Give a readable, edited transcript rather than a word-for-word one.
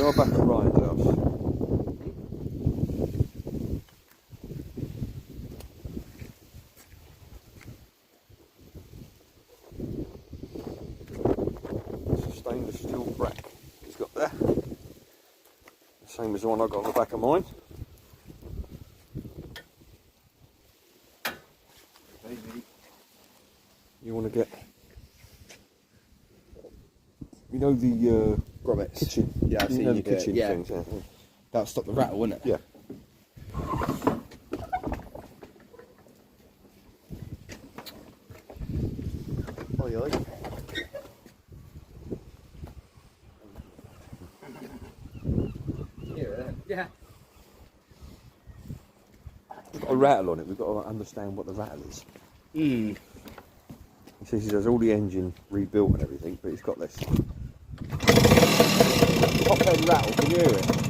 We are back at Ryan's house. It's a stainless steel rack he's got there. Same as the one I got on the back of mine. You want to get, you know, the grommets. kitchen. Yeah, I've you seen know you the do it, kitchen yeah. things. Yeah. That'll stop the rattle, wouldn't it? Yeah. Oi, oi. Yeah. It's got a rattle on it. We've got to understand what the rattle is. Mm. He says he has all the engine rebuilt and everything, but he's got this. Top end rattle, can you hear it?